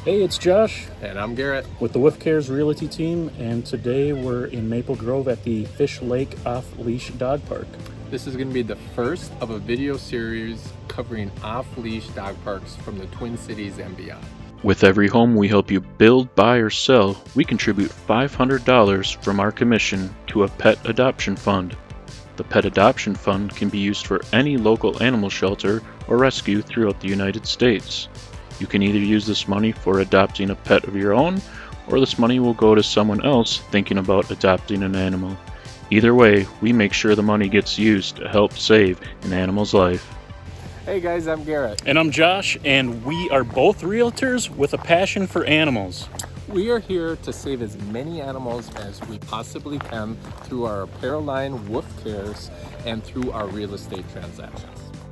Hey, it's Josh And I'm Garrett with the Woof Realty team, and today we're in Maple Grove at the Fish Lake Off-Leash Dog Park. This is going to be the first of a video series covering off-leash dog parks from the Twin Cities and beyond. With every home we help you build, buy, or sell, we contribute $500 from our commission to a pet adoption fund. The pet adoption fund can be used for any local animal shelter or rescue throughout the United States. You can either use this money for adopting a pet of your own, or this money will go to someone else thinking about adopting an animal. Either way, we make sure the money gets used to help save an animal's life. Hey guys, I'm Garrett. And I'm Josh, and we are both realtors with a passion for animals. We are here to save as many animals as we possibly can through our apparel line, Woof Cares, and through our real estate transactions.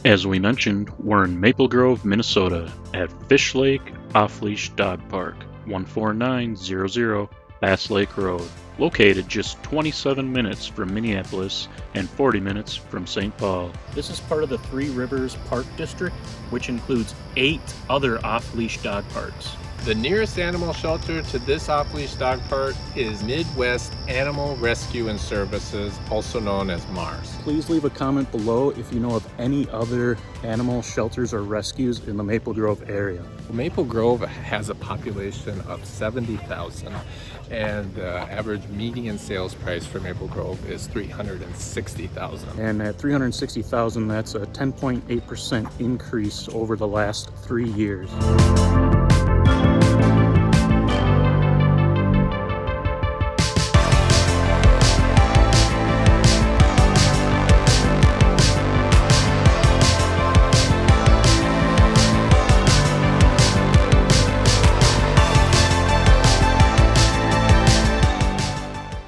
As we mentioned, we're in Maple Grove, Minnesota at Fish Lake Off-Leash Dog Park, 14900 Bass Lake Road, located just 27 minutes from Minneapolis and 40 minutes from St. Paul. This is part of the Three Rivers Park District, which includes 8 other off-leash dog parks. The nearest animal shelter to this off-leash dog park is Midwest Animal Rescue and Services, also known as MARS. Please leave a comment below if you know of any other animal shelters or rescues in the Maple Grove area. Maple Grove has a population of 70,000, and the average median sales price for Maple Grove is $360,000. And at $360,000, that's a 10.8% increase over the last 3 years.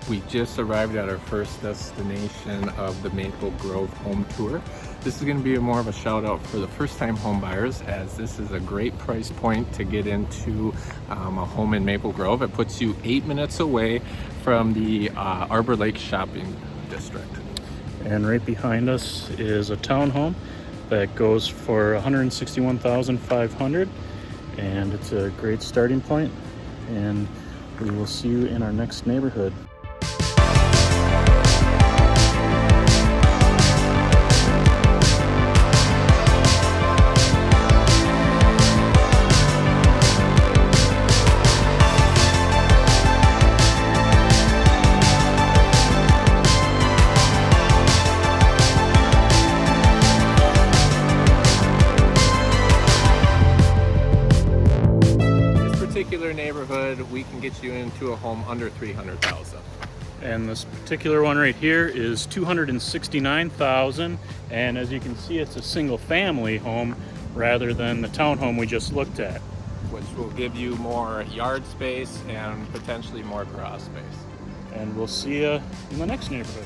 We just arrived at our first destination of the Maple Grove home tour. This is going to be more of a shout out for the first time home buyers, as this is a great price point to get into a home in Maple Grove. It puts you 8 minutes away from the Arbor Lake shopping district. And right behind us is a townhome that goes for $161,500, and it's a great starting point, and we will see you in our next neighborhood. Particular neighborhood, we can get you into a home under $300,000. And this particular one right here is $269,000, and as you can see, it's a single family home rather than the townhome we just looked at, which will give you more yard space and potentially more garage space. And we'll see you in the next neighborhood.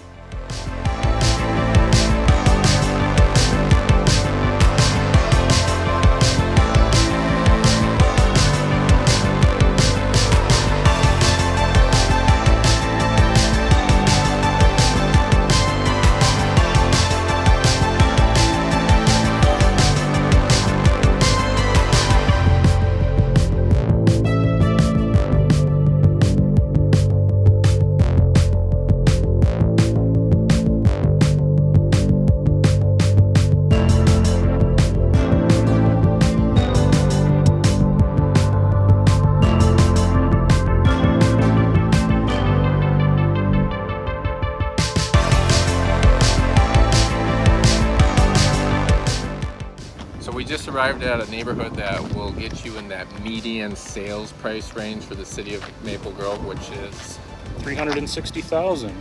We just arrived at a neighborhood that will get you in that median sales price range for the city of Maple Grove, which is $360,000.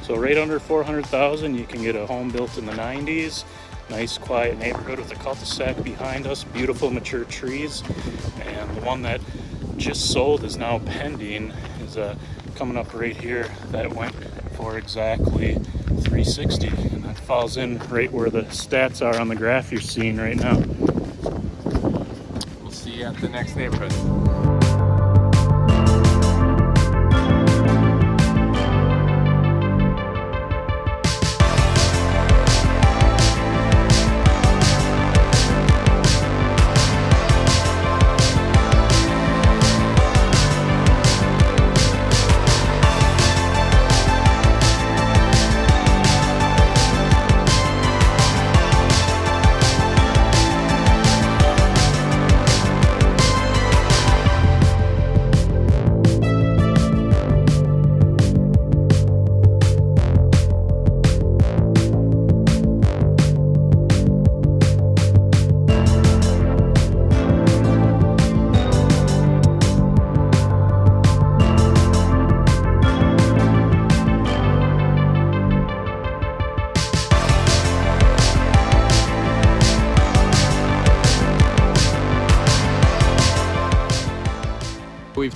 So right under $400,000, you can get a home built in the 90s. Nice quiet neighborhood with a cul-de-sac behind us, beautiful mature trees. And the one that just sold is now pending, is coming up right here. That went for exactly $360,000, and that falls in right where the stats are on the graph you're seeing right now. We'll see you at the next neighborhood.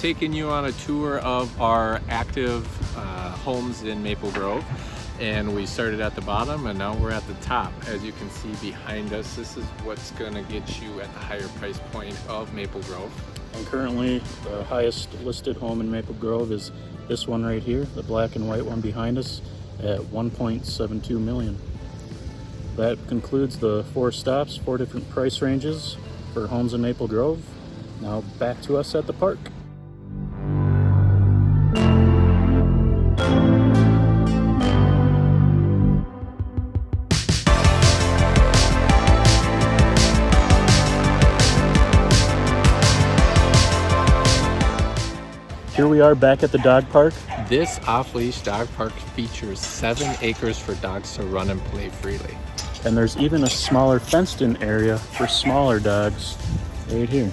taken you on a tour of our active homes in Maple Grove, and we started at the bottom and now we're at the top. As you can see behind us, this is what's going to get you at the higher price point of Maple Grove. And currently the highest listed home in Maple Grove is this one right here, the black and white one behind us, at 1.72 million. That concludes the 4 stops, 4 different price ranges for homes in Maple Grove. Now back to us at the park. Here we are back at the dog park. This off-leash dog park features 7 acres for dogs to run and play freely. And there's even a smaller fenced-in area for smaller dogs right here.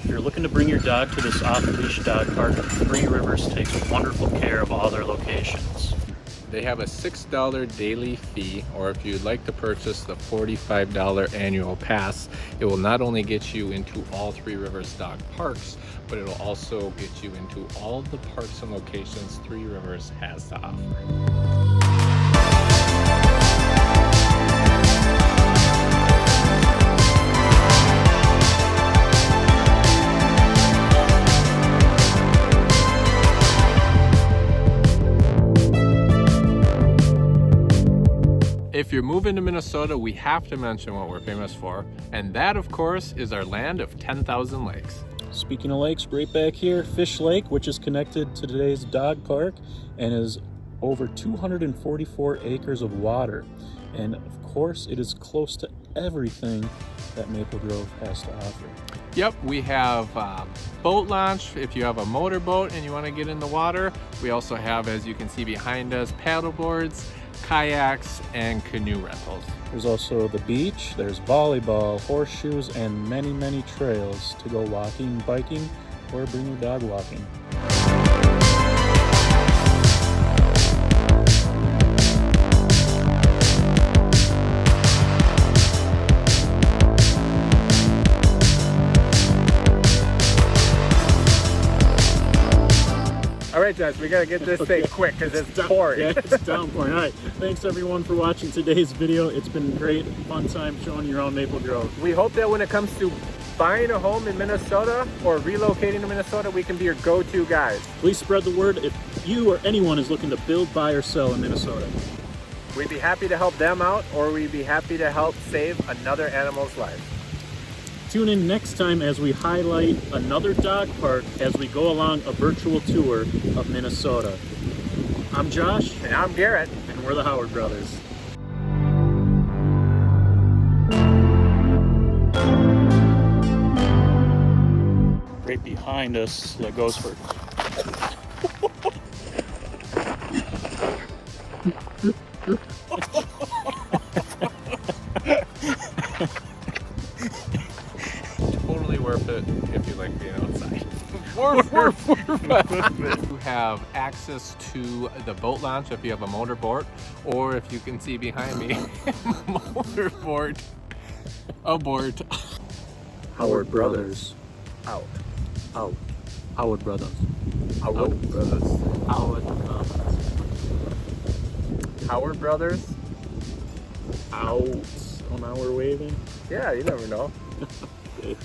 If you're looking to bring your dog to this off-leash dog park, Three Rivers takes wonderful care of all their locations. They have a $6 daily fee, or if you'd like to purchase the $45 annual pass, it will not only get you into all Three Rivers dog parks, but it'll also get you into all the parks and locations Three Rivers has to offer. If you're moving to Minnesota, we have to mention what we're famous for, and that, of course, is our land of 10,000 lakes. Speaking of lakes, right back here, Fish Lake, which is connected to today's dog park and is over 244 acres of water. And of course, it is close to everything that Maple Grove has to offer. Yep, we have boat launch if you have a motorboat and you want to get in the water. We also have, as you can see behind us, paddle boards, kayaks, and canoe rentals. There's also the beach, there's volleyball, horseshoes, and many, many trails to go walking, biking, or bring your dog walking. All right, Josh, we gotta get this thing quick because it's pouring. Yeah, it's downpouring. All right, thanks everyone for watching today's video. It's been great, fun time showing you around Maple Grove. We hope that when it comes to buying a home in Minnesota or relocating to Minnesota, we can be your go-to guys. Please spread the word if you or anyone is looking to build, buy, or sell in Minnesota. We'd be happy to help them out, or we'd be happy to help save another animal's life. Tune in next time as we highlight another dog park as we go along a virtual tour of Minnesota. I'm Josh. And I'm Garrett. And we're the Howard Brothers. Right behind us, that goes for... Totally worth it if you like being outside. You have access to the boat launch if you have a motorboat, or if you can see behind me, motorboat aboard. Howard Brothers. Out. Out. Howard Brothers. Howard Brothers. Howard Brothers. Howard Brothers? Out. Oh, now we're waving? Yeah, you never know. Okay.